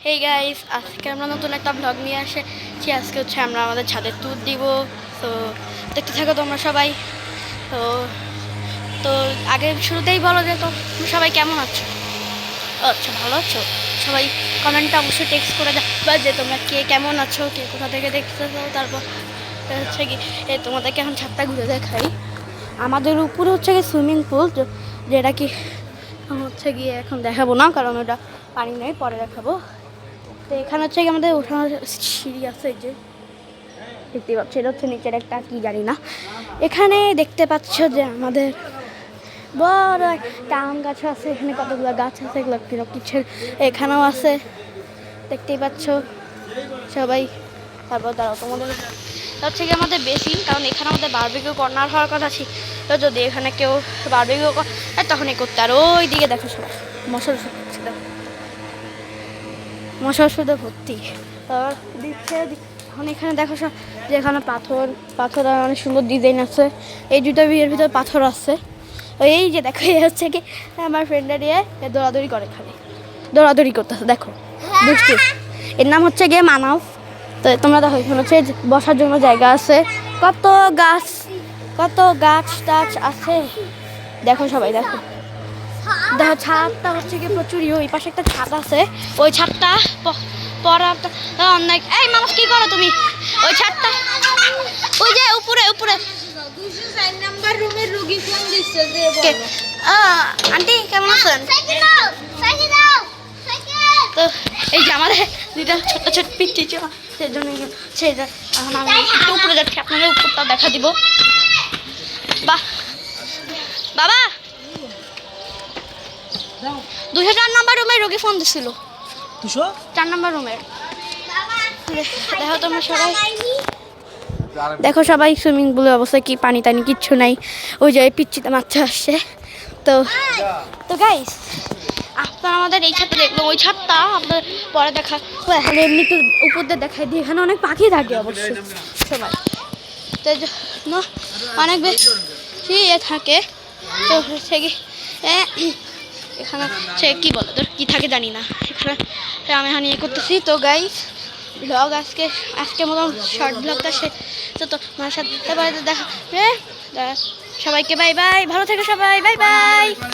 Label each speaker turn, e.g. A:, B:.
A: Hey guys, আজকে আমরা নতুন একটা ব্লগ নিয়ে আসছি। আজকে হচ্ছে আমরা আমাদের ছাদের ট্যুর দিব। তো দেখতে থাকো তোমরা সবাই। তো তো আগে শুরুতেই বলো যে তো সবাই কেমন আছো? আচ্ছা, ভালো আছো সবাই? কমেন্টটা অবশ্যই টেক্সট করে যাবা যে তোমরা কে কেমন আছো, কে কোথা থেকে দেখতেছো। তারপর হচ্ছে কি তোমাদেরকে এখন ছাদটা ঘুরে দেখাই। আমাদের উপরে হচ্ছে কি সুইমিং পুল, যেটা কি হচ্ছে গিয়ে এখন দেখাবো না, কারণ ওটা পানি নেই, পরে দেখাবো। তো এখানে হচ্ছে কি আমাদের ওঠানোর সিঁড়ি আছে, এই যে দেখতে পাচ্ছ, এটা হচ্ছে নিচের একটা কি জানি না। এখানে দেখতে পাচ্ছ যে আমাদের বড় একটা আম গাছ আছে, এখানে কতগুলো গাছ আছে, এগুলো কিছু এখানেও আছে, দেখতেই পাচ্ছ সবাই। তারপর দাঁড়াও, তোমাদের হচ্ছে কি আমাদের বেসিন, কারণ এখানে আমাদের বারবিকিউ কর্নার হওয়ার কথা ছিল। যদি এখানে কেউ বারবিকিউ করে তখনই করতে। আর ওই দিকে দেখো সবাই মশার ছিল, মশার ওষুধে ভর্তি দিচ্ছে। এখন এখানে দেখো সব যে এখানে পাথর আর অনেক সুন্দর ডিজাইন আছে। এই দুটো বিয়ের ভিতরে পাথর আছে। এই যে দেখো, এ হচ্ছে কি আমার ফ্রেন্ডের দৌড়াদৌড়ি করে, খালি দৌড়াদৌড়ি করতেছে দেখো, দুষ্টু। এর নাম হচ্ছে গিয়ে মানব। তো তোমরা দেখো এখানে হচ্ছে বসার জন্য জায়গা আছে, কত গাছ টাছ আছে, দেখো সবাই দেখো। দেখো ছাদটা হচ্ছে কি প্রচুরই, ওই পাশে একটা ছাদ আছে, ওই ছাদটা পড়াটা অনেক। এই মানুষ কি করো তুমি? ওই ছাদটা ওই যে উপরে উপরে
B: 204 নাম্বার রুমের রোগী ফোন দিচ্ছে যে
A: আন্টি কেমন আছেন? তো এই যে আমাদের দুইটা ছোট্ট ছোট্ট পিচ্ছি ছিল, সেই জন্য এখন আমি একটু উপরে যাচ্ছি, আপনাদের উপরটা দেখা দিব। বাহ বাবা, 204 নাম্বার রুমের রোগী ফোন দিছিল, 204 নাম্বার রুমের। দেখো তোমরা সবাই, দেখো সবাই সুইমিং পুলের অবস্থা কি, পানি টানি কিচ্ছু নাই। ওই যে পিচ্ছিতে মাছ আসছে। তো তো গাইস, আপনারা আমাদের এই ছাদটা দেখলো, ওই ছাদটা আপনার পরে দেখা এখানে এমনি একটু উপর দিয়ে দেখাই দিই। এখানে অনেক পাখি থাকে অবশ্যই সবাই, তো অনেক বেশি থাকে। তো হচ্ছে কি এখানে সে কী বলে তোর কী থাকে জানি না। এখানে আমি এখন ইয়ে করতেছি। তো গাইস, ব্লগ আজকে মতন শর্ট ব্লগটা শেষ। তো আমার সাথে দেখা সবাইকে বাই বাই, ভালো থেকো সবাই, বাই বাই।